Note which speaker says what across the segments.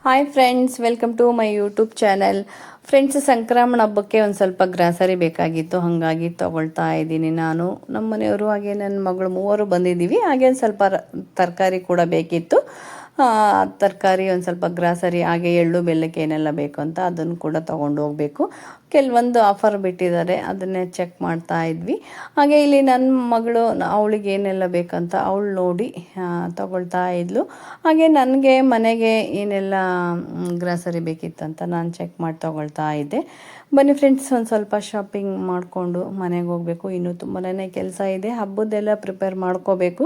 Speaker 1: Hi friends, welcome to my YouTube channel. Friends, Sankramana ಹಬ್ಬಕ್ಕೆ ಒಂದು ಸ್ವಲ್ಪ ಗ್ರಾಸರಿ ಬೇಕಾಗಿತ್ತು, ಹಾಗಾಗಿ ತೊಗೊಳ್ತಾ ಇದ್ದೀನಿ. ನಾನು ನಮ್ಮ ಮನೆಯವರು ಹಾಗೆ ನನ್ನ ಮಗಳು ಮೂವರು ಬಂದಿದ್ದೀವಿ. ಹಾಗೆ ಒಂದು ಸ್ವಲ್ಪ ತರಕಾರಿ ಕೂಡ ಬೇಕಿತ್ತು. ತರಕಾರಿ ಒಂದು ಸ್ವಲ್ಪ ಗ್ರಾಸರಿ, ಹಾಗೆ ಎಳ್ಳು ಬೆಲ್ಲಕ್ಕೆ ಏನೆಲ್ಲ ಬೇಕು ಅಂತ ಅದನ್ನು ಕೂಡ ತೊಗೊಂಡು ಹೋಗಬೇಕು. ಕೆಲವೊಂದು ಆಫರ್ ಬಿಟ್ಟಿದ್ದಾರೆ, ಅದನ್ನೇ ಚೆಕ್ ಮಾಡ್ತಾ ಇದ್ವಿ. ಹಾಗೆ ಇಲ್ಲಿ ನನ್ನ ಮಗಳು ಅವಳಿಗೆ ಏನೆಲ್ಲ ಬೇಕಂತ ಅವಳು ನೋಡಿ ತೊಗೊಳ್ತಾ ಇದ್ಲು. ಹಾಗೆ ನನಗೆ ಮನೆಗೆ ಏನೆಲ್ಲ ಗ್ರಾಸರಿ ಬೇಕಿತ್ತಂತ ನಾನು ಚೆಕ್ ಮಾಡಿ ತೊಗೊಳ್ತಾ ಇದ್ದೆ. ಬನ್ನಿ ಫ್ರೆಂಡ್ಸ್, ಒಂದು ಸ್ವಲ್ಪ ಶಾಪಿಂಗ್ ಮಾಡಿಕೊಂಡು ಮನೆಗೆ ಹೋಗಬೇಕು. ಇನ್ನೂ ತುಂಬನೇ ಕೆಲಸ ಇದೆ, ಹಬ್ಬದ್ದೆಲ್ಲ ಪ್ರಿಪೇರ್ ಮಾಡ್ಕೋಬೇಕು.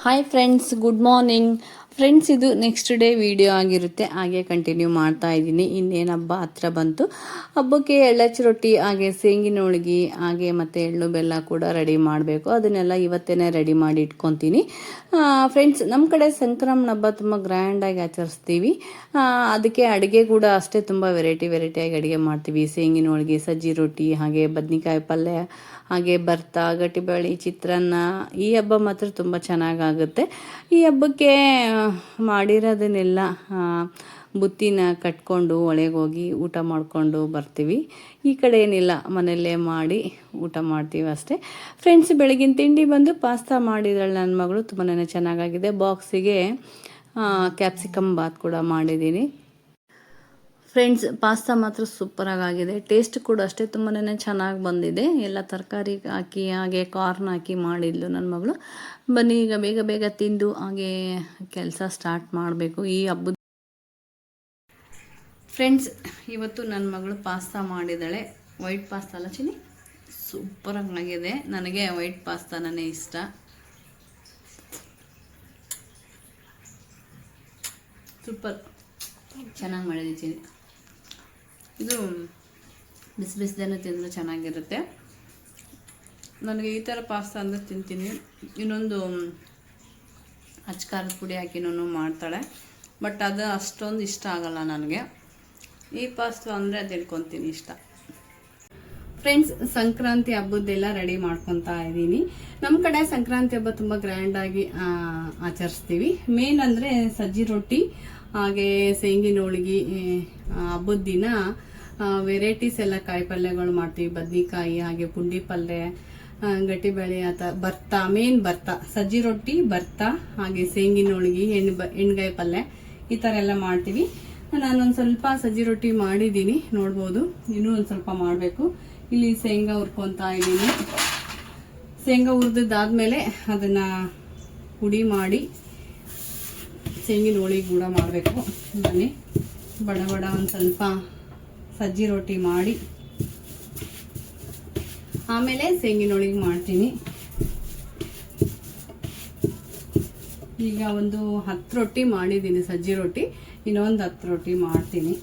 Speaker 1: Hi friends, good morning friends. ಇದು ನೆಕ್ಸ್ಟ್ ಡೇ ವಿಡಿಯೋ ಆಗಿರುತ್ತೆ, ಹಾಗೆ ಕಂಟಿನ್ಯೂ ಮಾಡ್ತಾ ಇದ್ದೀನಿ. ಇನ್ನೇನು ಹಬ್ಬ ಹತ್ರ ಬಂತು. ಹಬ್ಬಕ್ಕೆ ಎಳ್ಳಚ್ಚು ರೊಟ್ಟಿ, ಹಾಗೆ ಸೇಂಗಿನ ಹೋಳಿಗೆ, ಹಾಗೆ ಮತ್ತು ಎಳ್ಳು ಬೆಲ್ಲ ಕೂಡ ರೆಡಿ ಮಾಡಬೇಕು. ಅದನ್ನೆಲ್ಲ ಇವತ್ತೇ ರೆಡಿ ಮಾಡಿ ಇಟ್ಕೊತೀನಿ. ಫ್ರೆಂಡ್ಸ್, ನಮ್ಮ ಕಡೆ ಸಂಕ್ರಮಣ ಹಬ್ಬ ತುಂಬ ಗ್ರ್ಯಾಂಡಾಗಿ ಆಚರಿಸ್ತೀವಿ. ಅದಕ್ಕೆ ಅಡುಗೆ ಕೂಡ ಅಷ್ಟೇ ತುಂಬ ವೆರೈಟಿಯಾಗಿ ಅಡುಗೆ ಮಾಡ್ತೀವಿ. ಸೇಂಗಿನ ಹೋಳಿಗೆ, ಸಜ್ಜಿ ರೊಟ್ಟಿ, ಹಾಗೆ ಬದ್ನಿಕಾಯಿ ಪಲ್ಯ, ಹಾಗೆ ಭರ್ತಾ, ಗಟ್ಟಿಬೇಳೆ, ಚಿತ್ರಾನ್ನ. ಈ ಹಬ್ಬ ಮಾತ್ರ ತುಂಬ ಚೆನ್ನಾಗಾಗುತ್ತೆ. ಈ ಹಬ್ಬಕ್ಕೆ ಮಾಡಿರೋದನ್ನೆಲ್ಲ ಬುತ್ತಿನ ಕಟ್ಕೊಂಡು ಒಳಗೆ ಹೋಗಿ ಊಟ ಮಾಡಿಕೊಂಡು ಬರ್ತೀವಿ. ಈ ಕಡೆ ಏನಿಲ್ಲ, ಮನೆಯಲ್ಲೇ ಮಾಡಿ ಊಟ ಮಾಡ್ತೀವಿ ಅಷ್ಟೇ. ಫ್ರೆಂಡ್ಸ್, ಬೆಳಗಿನ ತಿಂಡಿ ಬಂದು ಪಾಸ್ತಾ ಮಾಡಿದಳು ನನ್ನ ಮಗಳು, ತುಂಬಾ ಚೆನ್ನಾಗಾಗಿದೆ. ಬಾಕ್ಸಿಗೆ ಕ್ಯಾಪ್ಸಿಕಮ್ ಬಾತ್ ಕೂಡ ಮಾಡಿದ್ದೀನಿ. ಫ್ರೆಂಡ್ಸ್, ಪಾಸ್ತಾ ಮಾತ್ರ ಸೂಪರಾಗಿದೆ. ಟೇಸ್ಟ್ ಕೂಡ ಅಷ್ಟೇ ತುಂಬಾ ಚೆನ್ನಾಗಿ ಬಂದಿದೆ. ಎಲ್ಲ ತರಕಾರಿ ಹಾಕಿ ಹಾಗೆ ಕಾರ್ನ್ ಹಾಕಿ ಮಾಡಿದ್ಲು ನನ್ನ ಮಗಳು. ಬನ್ನಿ ಈಗ ಬೇಗ ತಿಂದು ಹಾಗೆ ಕೆಲಸ ಸ್ಟಾರ್ಟ್ ಮಾಡಬೇಕು ಈ ಹಬ್ಬದ. ಫ್ರೆಂಡ್ಸ್, ಇವತ್ತು ನನ್ನ ಮಗಳು ಪಾಸ್ತಾ ಮಾಡಿದ್ದಾಳೆ. ವೈಟ್ ಪಾಸ್ತಾ ಅಲ್ಲ ಚಿನ್ನಿ, ಸೂಪರಾಗಿದೆ. ನನಗೆ ವೈಟ್ ಪಾಸ್ತಾನೇ ಇಷ್ಟ. ಸೂಪರ್ ಚೆನ್ನಾಗಿ ಮಾಡಿದೆ ಚಿನ್ನಿ. ಇದು ಬಿಸಿದೇನೋ ತಿಂದರೂ ಚೆನ್ನಾಗಿರುತ್ತೆ. ನನಗೆ ಈ ಥರ ಪಾಸ್ತಾ ಅಂದರೆ ತಿಂತೀನಿ. ಇನ್ನೊಂದು ಅಚ್ಕಾರದ ಪುಡಿ ಹಾಕಿನೂ ಮಾಡ್ತಾಳೆ, ಬಟ್ ಅದು ಅಷ್ಟೊಂದು ಇಷ್ಟ ಆಗಲ್ಲ ನನಗೆ. ಈ ಪಾಸ್ತಾ ಅಂದರೆ ಅದು ತಿಳ್ಕೊತೀನಿ ಇಷ್ಟ. ಫ್ರೆಂಡ್ಸ್, ಸಂಕ್ರಾಂತಿ ಹಬ್ಬದ್ದೆಲ್ಲ ರೆಡಿ ಮಾಡ್ಕೊತಾ ಇದ್ದೀನಿ. ನಮ್ಮ ಕಡೆ ಸಂಕ್ರಾಂತಿ ಹಬ್ಬ ತುಂಬ ಗ್ರ್ಯಾಂಡಾಗಿ ಆಚರಿಸ್ತೀವಿ. ಮೇನ್ ಅಂದರೆ ಸಜ್ಜಿ ರೊಟ್ಟಿ, ಹಾಗೆ ಸೇಂಗಿನ ಹೋಳಿಗೆ. ಹಬ್ಬದ ದಿನ ವೆರೈಟೀಸ್ ಎಲ್ಲ ಕಾಯಿ ಪಲ್ಯಗಳು ಮಾಡ್ತೀವಿ. ಬದ್ನಿಕಾಯಿ, ಹಾಗೆ ಪುಂಡಿ ಪಲ್ಯ, ಗಟ್ಟಿಬೇಳೆ, ಭರ್ತಾ. ಮೇನ್ ಭರ್ತಾ, ಸಜ್ಜಿ ರೊಟ್ಟಿ, ಭರ್ತಾ, ಹಾಗೆ ಸೇಂಗಿನ ಹೋಳಿಗೆ, ಎಣ್ಗಾಯಿ ಪಲ್ಯ, ಈ ಥರ ಎಲ್ಲ ಮಾಡ್ತೀವಿ. ನಾನೊಂದು ಸ್ವಲ್ಪ ಸಜ್ಜಿ ರೊಟ್ಟಿ ಮಾಡಿದ್ದೀನಿ, ನೋಡ್ಬೋದು. ಇನ್ನೂ ಒಂದು ಸ್ವಲ್ಪ ಮಾಡಬೇಕು. ಇಲ್ಲಿ ಶೇಂಗಾ ಹುರ್ಕೊತಾ ಇದ್ದೀನಿ. ಶೇಂಗಾ ಹುರಿದಾದ್ಮೇಲೆ ಅದನ್ನು ಪುಡಿ ಮಾಡಿ ಸೇಂಗಿನ ಹೋಳಿಗೆ ಕೂಡ ಮಾಡಬೇಕು. ಬನ್ನಿ, ಬಡ ಒಂದು ಸ್ವಲ್ಪ ಸಜ್ಜಿ ರೊಟ್ಟಿ ಮಾಡಿ ಆಮೇಲೆ ಸೇಂಗಿನ ಹೋಳಿಗೆ ಮಾಡ್ತೀನಿ. ಈಗ ಒಂದು 10 ರೊಟ್ಟಿ ಮಾಡಿದ್ದೀನಿ ಸಜ್ಜಿ ರೊಟ್ಟಿ, ಇನ್ನೊಂದು 10 ರೊಟ್ಟಿ ಮಾಡ್ತೀನಿ.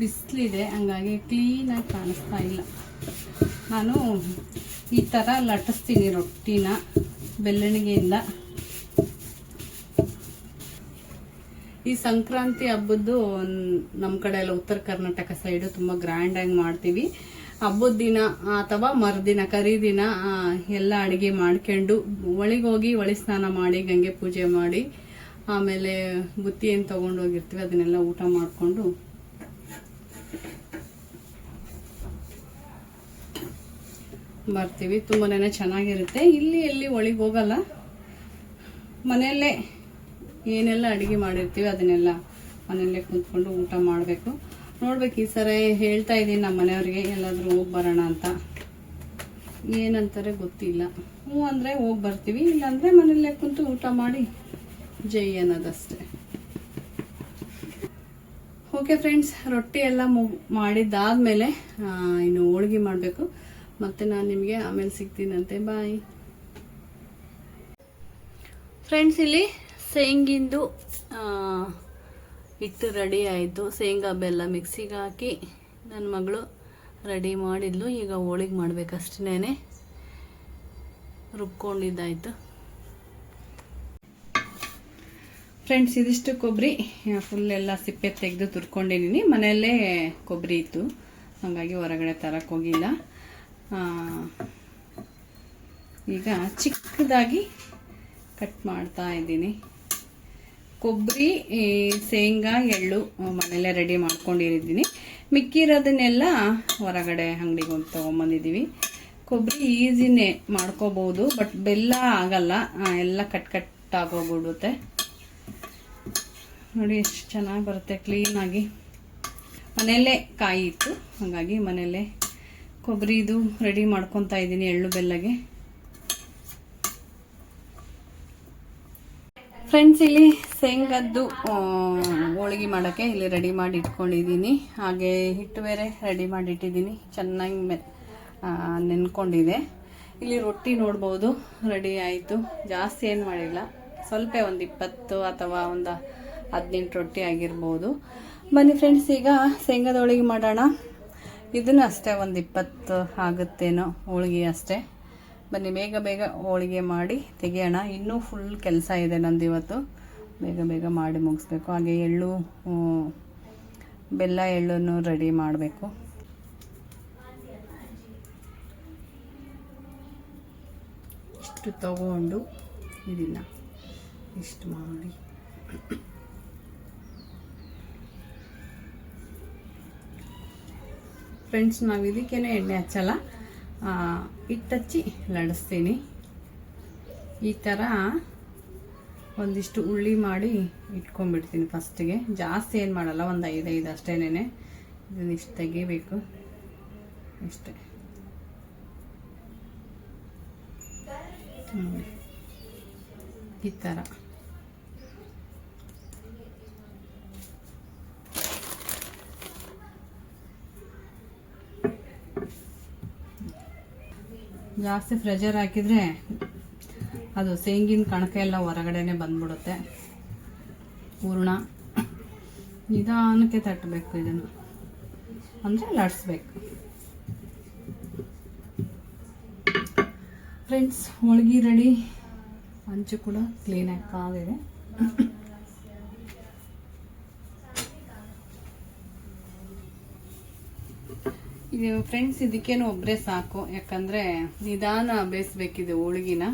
Speaker 1: ಬಿಸಿಲಿದೆ, ಹಂಗಾಗಿ ಕ್ಲೀನಾಗಿ ಕಾಣಿಸ್ತಾ ಇಲ್ಲ. ನಾನು ಈ ಥರ ಲಟ್ಟಿಸ್ತೀನಿ ರೊಟ್ಟಿನ ಬೆಳ್ಳಣಿಗೆಯಿಂದ. ಈ ಸಂಕ್ರಾಂತಿ ಹಬ್ಬದ್ದು ನಮ್ಮ ಕಡೆ ಎಲ್ಲ ಉತ್ತರ ಕರ್ನಾಟಕ ಸೈಡು ತುಂಬ ಗ್ರ್ಯಾಂಡಾಗಿ ಮಾಡ್ತೀವಿ. ಹಬ್ಬದ ದಿನ ಅಥವಾ ಮರುದಿನ ಕರಿದಿನ ಎಲ್ಲ ಅಡುಗೆ ಮಾಡ್ಕೊಂಡು ಒಳಗೋಗಿ ಒಳಿ ಸ್ನಾನ ಮಾಡಿ ಗಂಗೆ ಪೂಜೆ ಮಾಡಿ ಆಮೇಲೆ ಬುತ್ತಿ ಏನು ತೊಗೊಂಡೋಗಿರ್ತೀವಿ ಅದನ್ನೆಲ್ಲ ಊಟ ಮಾಡಿಕೊಂಡು ಬರ್ತೀವಿ. ತುಂಬಾನೇ ಚೆನ್ನಾಗಿರುತ್ತೆ. ಇಲ್ಲಿ ಎಲ್ಲಿ ಒಳಗೆ ಹೋಗಲ್ಲ, ಮನೆಯಲ್ಲೇ ಏನೆಲ್ಲ ಅಡುಗೆ ಮಾಡಿರ್ತೀವಿ ಅದನ್ನೆಲ್ಲ ಮನೆಯಲ್ಲೇ ಕುಂತ್ಕೊಂಡು ಊಟ ಮಾಡಬೇಕು. ನೋಡ್ಬೇಕು, ಈ ಸರಿ ಹೇಳ್ತಾ ಇದ್ದೀನಿ ನಮ್ಮ ಮನೆಯವ್ರಿಗೆ ಎಲ್ಲಾದರೂ ಹೋಗಿ ಬರೋಣ ಅಂತ. ಏನಂತಾರೆ ಗೊತ್ತಿಲ್ಲ. ಹ್ಞೂ ಅಂದರೆ ಹೋಗಿ ಬರ್ತೀವಿ, ಇಲ್ಲಾಂದರೆ ಮನೆಯಲ್ಲೇ ಕುಂತು ಊಟ ಮಾಡಿ ಜೈ ಅನ್ನೋದಷ್ಟೇ. ಓಕೆ ಫ್ರೆಂಡ್ಸ್, ರೊಟ್ಟಿ ಎಲ್ಲ ಮಾಡಿದ್ದಾದಮೇಲೆ ಇನ್ನು ಹೋಳ್ಗೆ ಮಾಡಬೇಕು. ಮತ್ತೆ ನಾನು ನಿಮಗೆ ಆಮೇಲೆ ಸಿಗ್ತೀನಂತೆ. Bye friends. ಇಲ್ಲಿ ಶೇಂಗಿಂದು ಹಿಟ್ಟು ರೆಡಿ ಆಯಿತು. ಶೇಂಗಾ ಬೆಲ್ಲ ಮಿಕ್ಸಿಗೆ ಹಾಕಿ ನನ್ನ ಮಗಳು ರೆಡಿ ಮಾಡಿದ್ಲು. ಈಗ ಹೋಳಿಗೆ ಮಾಡಬೇಕಷ್ಟೇ, ರುಬ್ಕೊಂಡಿದ್ದಾಯಿತು. ಫ್ರೆಂಡ್ಸ್, ಇದಿಷ್ಟು ಕೊಬ್ಬರಿ ಫುಲ್ ಎಲ್ಲ ಸಿಪ್ಪೆ ತೆಗೆದು ತುರ್ಕೊಂಡಿದ್ದೀನಿ. ಮನೆಯಲ್ಲೇ ಕೊಬ್ಬರಿ ಇತ್ತು, ಹಾಗಾಗಿ ಹೊರಗಡೆ ತರಕ್ಕೆ ಹೋಗಿಲ್ಲ. ಈಗ ಚಿಕ್ಕದಾಗಿ ಕಟ್ ಮಾಡ್ತಾ ಇದ್ದೀನಿ. ಕೊಬ್ಬರಿ, ಶೇಂಗಾ, ಎಳ್ಳು ಮನೆಯಲ್ಲೇ ರೆಡಿ ಮಾಡ್ಕೊಂಡಿರಿದ್ದೀನಿ. ಮಿಕ್ಕಿರೋದನ್ನೆಲ್ಲ ಹೊರಗಡೆ ಅಂಗಡಿಗೆ ಹೋಗಿ ತೊಗೊಂಬಂದಿದ್ದೀವಿ. ಕೊಬ್ಬರಿ ಈಸಿನೇ ಮಾಡ್ಕೋಬೋದು, ಬಟ್ ಬೆಲ್ಲ ಆಗಲ್ಲ, ಎಲ್ಲ ಕಟ್ ಆಗೋಗ್ಬಿಡುತ್ತೆ. ನೋಡಿ ಎಷ್ಟು ಚೆನ್ನಾಗಿ ಬರುತ್ತೆ ಕ್ಲೀನಾಗಿ. ಮನೆಯಲ್ಲೇ ಕಾಯಿ ಇತ್ತು, ಹಾಗಾಗಿ ಮನೆಯಲ್ಲೇ ಕೊಬ್ಬರಿದು ರೆಡಿ ಮಾಡ್ಕೊತಾ ಇದ್ದೀನಿ ಎಳ್ಳು ಬೆಲ್ಲಗೆ. ಫ್ರೆಂಡ್ಸ್, ಇಲ್ಲಿ ಶೇಂಗದ್ದು ಹೋಳಿಗೆ ಮಾಡೋಕ್ಕೆ ಇಲ್ಲಿ ರೆಡಿ ಮಾಡಿ ಇಟ್ಕೊಂಡಿದ್ದೀನಿ. ಹಾಗೆ ಹಿಟ್ಟು ಬೇರೆ ರೆಡಿ ಮಾಡಿ ಇಟ್ಟಿದ್ದೀನಿ, ಚೆನ್ನಾಗಿ ನೆನ್ಕೊಂಡಿದೆ. ಇಲ್ಲಿ ರೊಟ್ಟಿ ನೋಡ್ಬೋದು ರೆಡಿ ಆಯಿತು. ಜಾಸ್ತಿ ಏನು ಮಾಡಿಲ್ಲ, ಸ್ವಲ್ಪ ಒಂದು 20 ಅಥವಾ ಒಂದು 18 ರೊಟ್ಟಿ ಆಗಿರ್ಬೋದು. ಬನ್ನಿ ಫ್ರೆಂಡ್ಸ್, ಈಗ ಶೇಂಗಾದ ಹೋಳಿಗೆ ಮಾಡೋಣ. ಇದನ್ನು ಅಷ್ಟೇ ಒಂದು 20 ಆಗುತ್ತೇನೋ ಹೋಳಿಗೆ ಅಷ್ಟೇ. ಬನ್ನಿ ಬೇಗ ಬೇಗ ಹೋಳಿಗೆ ಮಾಡಿ ತೆಗೆಯೋಣ. ಇನ್ನೂ ಫುಲ್ ಕೆಲಸ ಇದೆ ನಂದು ಇವತ್ತು, ಬೇಗ ಮಾಡಿ ಮುಗಿಸ್ಬೇಕು. ಹಾಗೆ ಎಳ್ಳು ಬೆಲ್ಲ ಎಳ್ಳನ್ನು ರೆಡಿ ಮಾಡಬೇಕು. ಇಷ್ಟು ತಗೊಂಡು ಇದನ್ನು ಇಷ್ಟು ಮಾಡಿ ಫ್ರೆಂಡ್ಸ್, ನಾವು ಇದಕ್ಕೇನೆ ಎಣ್ಣೆ ಹಚ್ಚಲ್ಲ, ಹಿಟ್ಟಚ್ಚಿ ಲಡಿಸ್ತೀನಿ. ಈ ಥರ ಒಂದಿಷ್ಟು ಉಳ್ಳಿ ಮಾಡಿ ಇಟ್ಕೊಂಡ್ಬಿಡ್ತೀನಿ ಫಸ್ಟಿಗೆ. ಜಾಸ್ತಿ ಏನು ಮಾಡಲ್ಲ, ಒಂದು 5 ಅಷ್ಟೇನೆ. ಇದನ್ನಿಷ್ಟು ತೆಗಿಬೇಕು ಅಷ್ಟೇ. ಈ ಥರ ಜಾಸ್ತಿ ಪ್ರೆಷರ್ ಹಾಕಿದರೆ ಅದು ಶೇಂಗಿನ ಕಣಕ ಎಲ್ಲ ಹೊರಗಡೆನೆ ಬಂದ್ಬಿಡುತ್ತೆ. ಹೂರ್ಣ ನಿಧಾನಕ್ಕೆ ತಟ್ಟಬೇಕು, ಇದನ್ನು ಅಂದರೆ ಲಟ್ಸ್ಬೇಕು. ಫ್ರೆಂಡ್ಸ್, ಹೋಳಿಗೆ ರೆಡಿ. ಹಂಚು ಕೂಡ ಕ್ಲೀನಾಗಿ ಕಾದಿದೆ. ಇದು ಫ್ರೆಂಡ್ಸ್, ಇದಕ್ಕೇನು ಒಬ್ಬರೇ ಸಾಕು, ಯಾಕಂದರೆ ನಿಧಾನ ಬೇಯಿಸ್ಬೇಕಿದೆ ಹೋಳಿಗೆನ.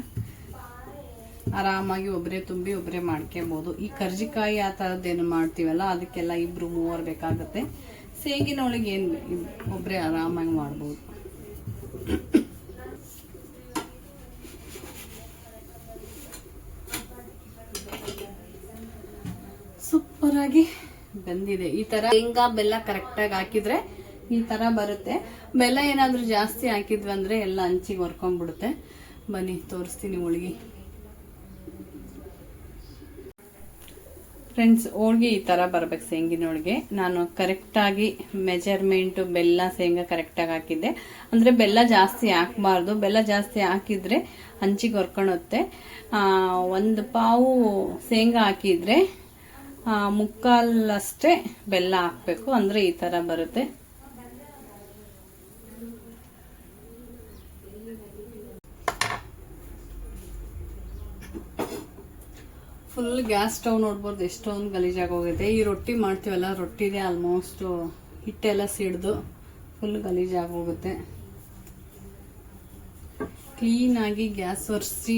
Speaker 1: ಆರಾಮಾಗಿ ಒಬ್ಬರೇ ತುಂಬಿ ಒಬ್ಬರೇ ಮಾಡ್ಕೊಬೋದು. ಈ ಕರ್ಜಿಕಾಯಿ ಆ ಥರದ್ದೇನು ಮಾಡ್ತೀವಲ್ಲ ಅದಕ್ಕೆಲ್ಲ 2-3 ಬೇಕಾಗುತ್ತೆ. ಶೇಂಗಿನ ಹೋಳಿಗೆ ಏನು ಒಬ್ಬರೇ ಆರಾಮಾಗಿ ಮಾಡ್ಬೋದು. ಸೂಪರಾಗಿ ಬಂದಿದೆ. ಈ ಥರ ಶೇಂಗಾ ಬೆಲ್ಲ ಕರೆಕ್ಟಾಗಿ ಹಾಕಿದರೆ ಈ ಥರ ಬರುತ್ತೆ. ಬೆಲ್ಲ ಏನಾದರೂ ಜಾಸ್ತಿ ಹಾಕಿದ್ವಿ ಅಂದರೆ ಎಲ್ಲ ಹಂಚಿಗೆ ಹೊರ್ಕೊಂಡ್ಬಿಡುತ್ತೆ. ಬನ್ನಿ ತೋರಿಸ್ತೀನಿ ಹೋಳಿಗೆ. ಫ್ರೆಂಡ್ಸ್, ಹೋಳಿಗೆ ಈ ಥರ ಬರಬೇಕು ಶೇಂಗಿನ ಹೋಳಿಗೆ. ನಾನು ಕರೆಕ್ಟಾಗಿ ಮೆಜರ್ಮೆಂಟು ಬೆಲ್ಲ ಶೇಂಗಾ ಕರೆಕ್ಟಾಗಿ ಹಾಕಿದ್ದೆ. ಅಂದರೆ ಬೆಲ್ಲ ಜಾಸ್ತಿ ಹಾಕಬಾರ್ದು, ಬೆಲ್ಲ ಜಾಸ್ತಿ ಹಾಕಿದರೆ ಹಂಚಿಗೆ ಹೊರ್ಕೊಳುತ್ತೆ. 1 ಪಾವು ಶೇಂಗಾ ಹಾಕಿದರೆ 3/4 ಅಷ್ಟೇ ಬೆಲ್ಲ ಹಾಕಬೇಕು, ಅಂದರೆ ಈ ಥರ ಬರುತ್ತೆ. ಫುಲ್ ಗ್ಯಾಸ್ ಸ್ಟವ್ ನೋಡ್ಬೋದು ಎಷ್ಟೊಂದು ಗಲೀಜಾಗಿ ಹೋಗಿದೆ. ಈ ರೊಟ್ಟಿ ಮಾಡ್ತೀವಲ್ಲ, ರೊಟ್ಟಿದೆ ಆಲ್ಮೋಸ್ಟ್ ಹಿಟ್ಟೆಲ್ಲ ಸಿಡ್ದು ಫುಲ್ ಗಲೀಜಾಗಿ ಹೋಗುತ್ತೆ. ಕ್ಲೀನಾಗಿ ಗ್ಯಾಸ್ ಒರೆಸಿ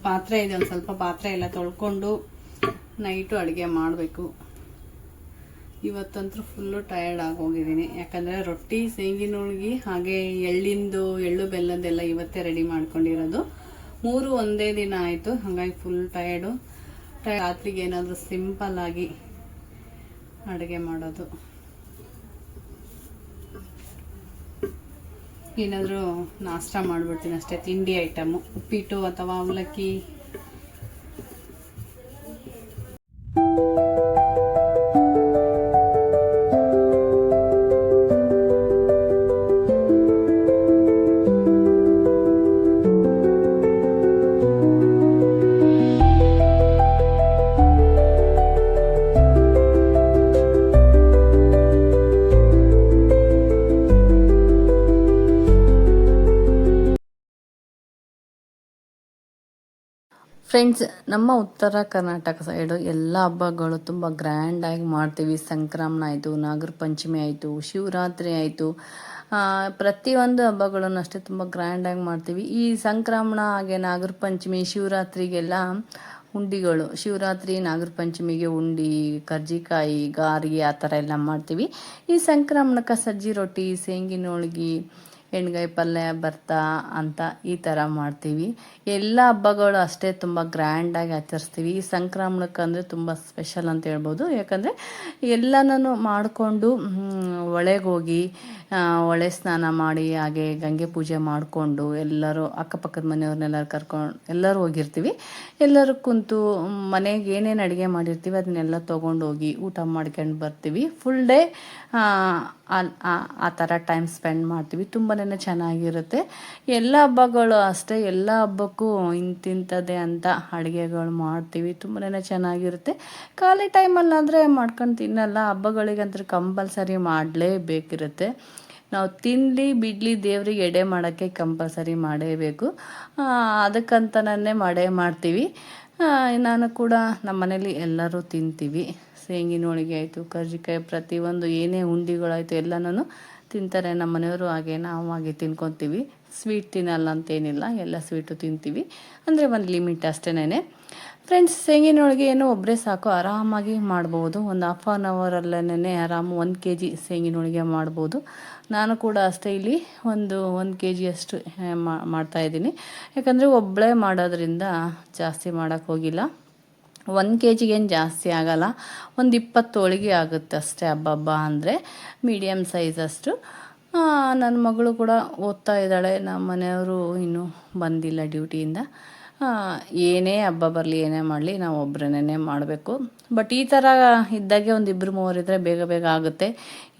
Speaker 1: ಪಾತ್ರೆ ಇದೆ, ಒಂದು ಸ್ವಲ್ಪ ಪಾತ್ರೆ ಎಲ್ಲ ತೊಳ್ಕೊಂಡು ನೈಟು ಅಡುಗೆ ಮಾಡಬೇಕು. ಇವತ್ತಂತೂ ಫುಲ್ಲು ಟಯರ್ಡ್ ಆಗೋಗಿದ್ದೀನಿ, ಯಾಕಂದರೆ ರೊಟ್ಟಿ, ಶೇಂಗಿನ ಹೋಳ್ಗೆ ಹಾಗೆ ಎಳ್ಳು ಬೆಲ್ಲದೆಲ್ಲ ಇವತ್ತೇ ರೆಡಿ ಮಾಡ್ಕೊಂಡಿರೋದು. 3 ಒಂದೇ ದಿನ ಆಯಿತು, ಹಾಗಾಗಿ ಫುಲ್ ಟಯರ್ಡು. ರಾತ್ರಿಗೆ ಏನಾದರೂ ಸಿಂಪಲ್ ಆಗಿ ಅಡುಗೆ ಮಾಡೋದು, ಏನಾದರೂ ನಾಷ್ಟ ಮಾಡಿಬಿಡ್ತೀನಿ ಅಷ್ಟೇ. ತಿಂಡಿ ಐಟಮು, ಉಪ್ಪಿಟ್ಟು ಅಥವಾ ಅವಲಕ್ಕಿ. ಫ್ರೆಂಡ್ಸ್, ನಮ್ಮ ಉತ್ತರ ಕರ್ನಾಟಕ ಸೈಡು ಎಲ್ಲ ಹಬ್ಬಗಳು ತುಂಬ ಗ್ರ್ಯಾಂಡಾಗಿ ಮಾಡ್ತೀವಿ. ಸಂಕ್ರಮಣ ಆಯಿತು, ನಾಗರ ಪಂಚಮಿ ಆಯಿತು, ಶಿವರಾತ್ರಿ ಆಯಿತು, ಪ್ರತಿಯೊಂದು ಹಬ್ಬಗಳನ್ನು ಅಷ್ಟೇ ತುಂಬ ಗ್ರ್ಯಾಂಡಾಗಿ ಮಾಡ್ತೀವಿ. ಈ ಸಂಕ್ರಮಣ ಹಾಗೆ ನಾಗರ ಪಂಚಮಿ, ಶಿವರಾತ್ರಿಗೆಲ್ಲ ಉಂಡಿಗಳು, ಶಿವರಾತ್ರಿ ನಾಗರ ಪಂಚಮಿಗೆ ಉಂಡಿ, ಕರ್ಜಿಕಾಯಿ, ಗಾರಿಗೆ ಆ ಥರ ಎಲ್ಲ ಮಾಡ್ತೀವಿ. ಈ ಸಂಕ್ರಮಣಕ್ಕೆ ಸಜ್ಜಿ ರೊಟ್ಟಿ, ಶೇಂಗಿನ ಹೋಳ್ಗೆ, ಎಣ್ಗಾಯಿ ಪಲ್ಯ, ಭರ್ತಾ ಅಂತ ಈ ಥರ ಮಾಡ್ತೀವಿ. ಎಲ್ಲ ಹಬ್ಬಗಳು ಅಷ್ಟೇ ತುಂಬ ಗ್ರ್ಯಾಂಡಾಗಿ ಆಚರಿಸ್ತೀವಿ. ಈ ಸಂಕ್ರಮಣಕ್ಕೆ ಅಂದರೆ ತುಂಬ ಸ್ಪೆಷಲ್ ಅಂತ ಹೇಳ್ಬೋದು. ಯಾಕಂದರೆ ಎಲ್ಲನೂ ಮಾಡಿಕೊಂಡು ಹೊಳೆಗೆ ಹೋಗಿ ಹೊಳೆ ಸ್ನಾನ ಮಾಡಿ, ಹಾಗೆ ಗಂಗೆ ಪೂಜೆ ಮಾಡಿಕೊಂಡು ಎಲ್ಲರೂ ಅಕ್ಕಪಕ್ಕದ ಮನೆಯವ್ರನ್ನೆಲ್ಲರೂ ಕರ್ಕೊಂಡು ಎಲ್ಲರೂ ಹೋಗಿರ್ತೀವಿ. ಎಲ್ಲರೂ ಕುಂತು ಮನೆಗೆ ಏನೇನು ಅಡುಗೆ ಮಾಡಿರ್ತೀವಿ ಅದನ್ನೆಲ್ಲ ತೊಗೊಂಡೋಗಿ ಊಟ ಮಾಡ್ಕೊಂಡು ಬರ್ತೀವಿ. ಫುಲ್ ಡೇ ಆ ಥರ ಟೈಮ್ ಸ್ಪೆಂಡ್ ಮಾಡ್ತೀವಿ. ತುಂಬಾ ಚೆನ್ನಾಗಿರುತ್ತೆ. ಎಲ್ಲ ಹಬ್ಬಗಳು ಅಷ್ಟೇ, ಎಲ್ಲ ಹಬ್ಬಕ್ಕೂ ಇಂತಿಂಥದ್ದೇ ಅಂತ ಅಡುಗೆಗಳು ಮಾಡ್ತೀವಿ. ತುಂಬಾ ಚೆನ್ನಾಗಿರುತ್ತೆ. ಖಾಲಿ ಟೈಮಲ್ಲಾದರೆ ಮಾಡ್ಕೊಂಡು ತಿನ್ನಲ್ಲ, ಹಬ್ಬಗಳಿಗಂತೂ ಕಂಪಲ್ಸರಿ ಮಾಡಲೇಬೇಕಿರುತ್ತೆ. ನಾವು ತಿನ್ನಲಿ ಬಿಡಲಿ ದೇವ್ರಿಗೆ ಎಡೆ ಮಾಡೋಕ್ಕೆ ಕಂಪಲ್ಸರಿ ಮಾಡೇಬೇಕು. ಅದಕ್ಕಂತನೇ ಮಾಡ್ತೀವಿ. ನಾನು ಕೂಡ ನಮ್ಮ ಮನೇಲಿ ಎಲ್ಲರೂ ತಿಂತೀವಿ. ಶೇಂಗಿನ ಹೋಳಿಗೆ ಆಯಿತು, ಕರ್ಜಿಕಾಯಿ, ಪ್ರತಿಯೊಂದು ಏನೇ ಉಂಡಿಗಳಾಯಿತು ಎಲ್ಲನೂ ತಿಂತಾರೆ ನಮ್ಮ ಮನೆಯವರು. ಹಾಗೆ ನಾವು ಹಾಗೆ ತಿನ್ಕೊತೀವಿ. ಸ್ವೀಟ್ ತಿನ್ನಲ್ಲ ಅಂತೇನಿಲ್ಲ, ಎಲ್ಲ ಸ್ವೀಟು ತಿಂತೀವಿ, ಅಂದರೆ ಒಂದು ಲಿಮಿಟ್ ಅಷ್ಟೇನೆ. ಫ್ರೆಂಡ್ಸ್, ಶೇಂಗಿನ ಹೋಳಿಗೆ ಏನೋ ಒಬ್ಬರೇ ಸಾಕು, ಆರಾಮಾಗಿ ಮಾಡ್ಬೋದು. ಒಂದು ಹಾಫ್ ಆನ್ ಅವರಲ್ಲೇ ಆರಾಮು 1 kg ಶೇಂಗಿನ ಹೋಳಿಗೆ ಮಾಡ್ಬೋದು. ನಾನು ಕೂಡ ಅಷ್ಟೇ ಇಲ್ಲಿ ಒಂದು 1 kg ಅಷ್ಟು ಮಾಡ್ತಾಯಿದ್ದೀನಿ. ಯಾಕಂದರೆ ಒಬ್ಬಳೇ ಮಾಡೋದ್ರಿಂದ ಜಾಸ್ತಿ ಮಾಡೋಕ್ಕೆ ಹೋಗಿಲ್ಲ. 1 kg ಏನು ಜಾಸ್ತಿ ಆಗೋಲ್ಲ, ಒಂದು 20 ಹೋಳಿಗೆ ಆಗುತ್ತೆ ಅಷ್ಟೇ. ಹಬ್ಬ ಅಂದರೆ ಮೀಡಿಯಮ್ ಸೈಜ್ ಅಷ್ಟು. ನನ್ನ ಮಗಳು ಕೂಡ ಓದ್ತಾ ಇದ್ದಾಳೆ. ನಮ್ಮ ಮನೆಯವರು ಇನ್ನೂ ಬಂದಿಲ್ಲ ಡ್ಯೂಟಿಯಿಂದ. ಏನೇ ಹಬ್ಬ ಬರಲಿ, ಏನೇ ಮಾಡಲಿ, ನಾವು ಒಬ್ಬರನ್ನೇ ಮಾಡಬೇಕು. ಬಟ್ ಈ ಥರ ಇದ್ದಾಗೆ ಒಂದು 2-3 ಇದ್ದರೆ ಬೇಗ ಆಗುತ್ತೆ.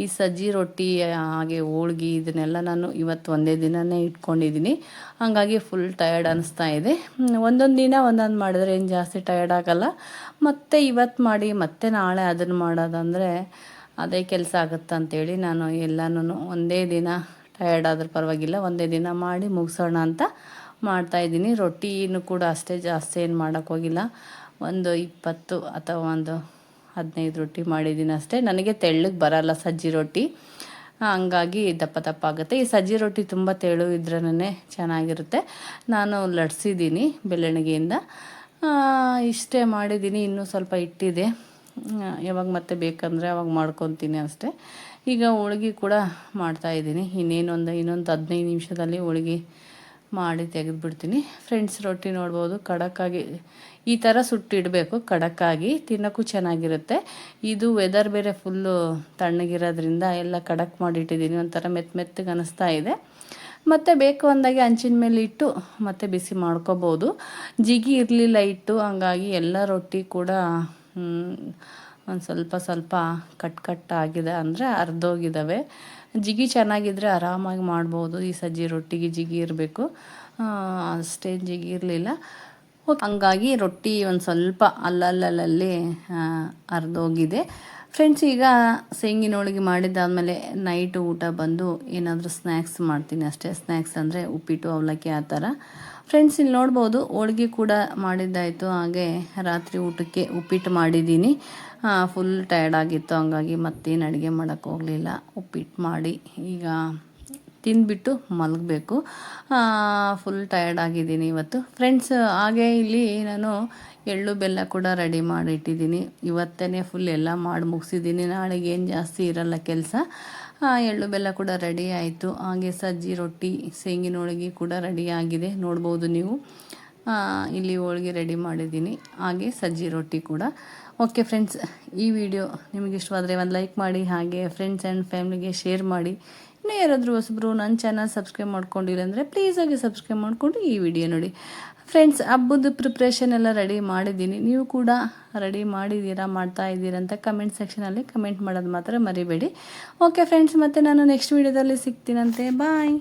Speaker 1: ಈ ಸಜ್ಜಿ ರೊಟ್ಟಿ ಹಾಗೆ ಹೋಳ್ಗೆ ಇದನ್ನೆಲ್ಲ ನಾನು ಇವತ್ತು ಒಂದೇ ದಿನವೇ ಇಟ್ಕೊಂಡಿದ್ದೀನಿ. ಹಾಗಾಗಿ ಫುಲ್ ಟಯರ್ಡ್ ಅನ್ನಿಸ್ತಾ ಇದೆ. ಒಂದೊಂದು ದಿನ ಒಂದೊಂದು ಮಾಡಿದ್ರೆ ಏನು ಜಾಸ್ತಿ ಟಯರ್ಡ್ ಆಗೋಲ್ಲ. ಮತ್ತು ಇವತ್ತು ಮಾಡಿ ಮತ್ತೆ ನಾಳೆ ಅದನ್ನು ಮಾಡೋದಂದರೆ ಅದೇ ಕೆಲಸ ಆಗುತ್ತಂತೇಳಿ ನಾನು ಎಲ್ಲನೂ ಒಂದೇ ದಿನ, ಟಯರ್ಡ್ ಆದರೂ ಪರವಾಗಿಲ್ಲ, ಒಂದೇ ದಿನ ಮಾಡಿ ಮುಗಿಸೋಣ ಅಂತ ಮಾಡ್ತಾಯಿದ್ದೀನಿ. ರೊಟ್ಟಿನೂ ಕೂಡ ಅಷ್ಟೇ ಜಾಸ್ತಿ ಏನು ಮಾಡೋಕ್ಕೋಗಿಲ್ಲ. ಒಂದು 20 ಅಥವಾ ಒಂದು 15 ರೊಟ್ಟಿ ಮಾಡಿದ್ದೀನಿ ಅಷ್ಟೇ. ನನಗೆ ತೆಳ್ಳಗೆ ಬರಲ್ಲ ಸಜ್ಜಿ ರೊಟ್ಟಿ, ಹಂಗಾಗಿ ದಪ್ಪ ಆಗುತ್ತೆ. ಈ ಸಜ್ಜಿ ರೊಟ್ಟಿ ತುಂಬ ತೆಳು ಇದ್ರೇ ಚೆನ್ನಾಗಿರುತ್ತೆ. ನಾನು ಲಟ್ಸಿದ್ದೀನಿ ಬೆಳ್ಳಣಿಗೆಯಿಂದ. ಇಷ್ಟೇ ಮಾಡಿದ್ದೀನಿ, ಇನ್ನೂ ಸ್ವಲ್ಪ ಇಟ್ಟಿದೆ. ಯಾವಾಗ ಮತ್ತೆ ಬೇಕಂದರೆ ಅವಾಗ ಮಾಡ್ಕೊತೀನಿ ಅಷ್ಟೇ. ಈಗ ಹೋಳ್ಗೆ ಕೂಡ ಮಾಡ್ತಾಯಿದ್ದೀನಿ. ಇನ್ನೊಂದು 15 ನಿಮಿಷದಲ್ಲಿ ಹೋಳ್ಗೆ ಮಾಡಿ ತೆಗೆದುಬಿಡ್ತೀನಿ. ಫ್ರೆಂಡ್ಸ್, ರೊಟ್ಟಿ ನೋಡ್ಬೋದು ಖಡಕ್ಕಾಗಿ ಈ ಥರ ಸುಟ್ಟಿಡಬೇಕು. ಖಡಕ್ಕಾಗಿ ತಿನ್ನೋಕ್ಕೂ ಚೆನ್ನಾಗಿರುತ್ತೆ. ಇದು ವೆದರ್ ಬೇರೆ ಫುಲ್ಲು ತಣ್ಣಗಿರೋದ್ರಿಂದ ಎಲ್ಲ ಖಡಕ್ ಮಾಡಿಟ್ಟಿದ್ದೀನಿ. ಒಂಥರ ಮೆತ್ತಗೆ ಅನ್ನಿಸ್ತಾ ಇದೆ. ಮತ್ತು ಬೇಕು ಅಂದಾಗೆ ಹಂಚಿನ ಮೇಲೆ ಇಟ್ಟು ಮತ್ತೆ ಬಿಸಿ ಮಾಡ್ಕೋಬೋದು. ಜಿಗಿ ಇರಲಿಲ್ಲ ಇಟ್ಟು, ಹಂಗಾಗಿ ಎಲ್ಲ ರೊಟ್ಟಿ ಕೂಡ ಒಂದು ಸ್ವಲ್ಪ ಕಟ್ ಆಗಿದೆ, ಅಂದರೆ ಅರ್ಧೋಗಿದ್ದಾವೆ. ಜಿಗಿ ಚೆನ್ನಾಗಿದ್ದರೆ ಆರಾಮಾಗಿ ಮಾಡ್ಬೋದು. ಈ ಸಜ್ಜಿ ರೊಟ್ಟಿಗೆ ಜಿಗಿ ಇರಬೇಕು, ಅಷ್ಟೇ ಜಿಗಿ ಇರಲಿಲ್ಲ. ಹಂಗಾಗಿ ರೊಟ್ಟಿ ಒಂದು ಸ್ವಲ್ಪ ಅಲ್ಲಲ್ಲಿ ಅರ್ಧೋಗಿದೆ. ಫ್ರೆಂಡ್ಸ್, ಈಗ ಶೇಂಗಿನ ಹೋಳಿಗೆ ಮಾಡಿದ್ದಾದಮೇಲೆ ನೈಟು ಊಟ ಬಂದು ಏನಾದರೂ ಸ್ನ್ಯಾಕ್ಸ್ ಮಾಡ್ತೀನಿ ಅಷ್ಟೇ. ಸ್ನ್ಯಾಕ್ಸ್ ಅಂದರೆ ಉಪ್ಪಿಟ್ಟು, ಅವಲಕ್ಕಿ ಆ ಥರ ಫ್ರೆಂಡ್ಸ್ ಇಲ್ಲಿ ನೋಡ್ಬೋದು ಹೋಳ್ಗೆ ಕೂಡ ಮಾಡಿದ್ದಾಯಿತು. ಹಾಗೆ ರಾತ್ರಿ ಊಟಕ್ಕೆ ಉಪ್ಪಿಟ್ಟು ಮಾಡಿದ್ದೀನಿ. ಫುಲ್ ಟಯರ್ಡ್ ಆಗಿತ್ತು, ಹಂಗಾಗಿ ಮತ್ತೇನು ಅಡುಗೆ ಮಾಡೋಕ್ಕೆ ಹೋಗಲಿಲ್ಲ. ಉಪ್ಪಿಟ್ಟು ಮಾಡಿ ಈಗ ತಿಂದುಬಿಟ್ಟು ಮಲಗಬೇಕು. ಫುಲ್ ಟಯರ್ಡ್ ಆಗಿದ್ದೀನಿ ಇವತ್ತು ಫ್ರೆಂಡ್ಸ್. ಹಾಗೆ ಇಲ್ಲಿ ನಾನು ಎಳ್ಳು ಬೆಲ್ಲ ಕೂಡ ರೆಡಿ ಮಾಡಿ ಇಟ್ಟಿದ್ದೀನಿ. ಇವತ್ತೇ ಫುಲ್ ಎಲ್ಲ ಮಾಡಿ ಮುಗಿಸಿದ್ದೀನಿ. ನಾಳೆಗೆ ಏನು ಜಾಸ್ತಿ ಇರಲ್ಲ ಕೆಲಸ. ಎಳ್ಳು ಬೆಲ್ಲ ಕೂಡ ರೆಡಿ ಆಯಿತು. ಹಾಗೆ ಸಜ್ಜಿ ರೊಟ್ಟಿ, ಶೇಂಗಿನ ಹೋಳಿಗೆ ಕೂಡ ರೆಡಿ ಆಗಿದೆ, ನೋಡ್ಬೋದು ನೀವು. ಇಲ್ಲಿ ಹೋಳಿಗೆ ರೆಡಿ ಮಾಡಿದ್ದೀನಿ, ಹಾಗೆ ಸಜ್ಜಿ ರೊಟ್ಟಿ ಕೂಡ. ಓಕೆ ಫ್ರೆಂಡ್ಸ್, ಈ ವಿಡಿಯೋ ನಿಮಗೆ ಇಷ್ಟವಾದರೆ ಒಂದು ಲೈಕ್ ಮಾಡಿ, ಹಾಗೆ ಫ್ರೆಂಡ್ಸ್ ಆ್ಯಂಡ್ ಫ್ಯಾಮಿಲಿಗೆ ಶೇರ್ ಮಾಡಿ. ಇನ್ನೂ ಯಾರಾದರೂ ಹೊಸಬ್ರು ನನ್ನ ಚಾನಲ್ ಸಬ್ಸ್ಕ್ರೈಬ್ ಮಾಡ್ಕೊಂಡಿಲ್ಲ ಅಂದರೆ ಪ್ಲೀಸಾಗಿ ಸಬ್ಸ್ಕ್ರೈಬ್ ಮಾಡಿಕೊಂಡು ಈ ವಿಡಿಯೋ ನೋಡಿ. ಫ್ರೆಂಡ್ಸ್, ಹಬ್ಬದ ಪ್ರಿಪ್ರೇಷನ್ ಎಲ್ಲ ರೆಡಿ ಮಾಡಿದ್ದೀನಿ. ನೀವು ಕೂಡ ರೆಡಿ ಮಾಡಿದ್ದೀರಾ, ಮಾಡ್ತಾ ಇದ್ದೀರಾ ಅಂತ ಕಮೆಂಟ್ ಸೆಕ್ಷನಲ್ಲಿ ಕಮೆಂಟ್ ಮಾಡೋದು ಮಾತ್ರ ಮರಿಬೇಡಿ. ಓಕೆ ಫ್ರೆಂಡ್ಸ್, ಮತ್ತು ನಾನು ನೆಕ್ಸ್ಟ್ ವಿಡಿಯೋದಲ್ಲಿ ಸಿಗ್ತೀನಂತೆ. ಬಾಯ್.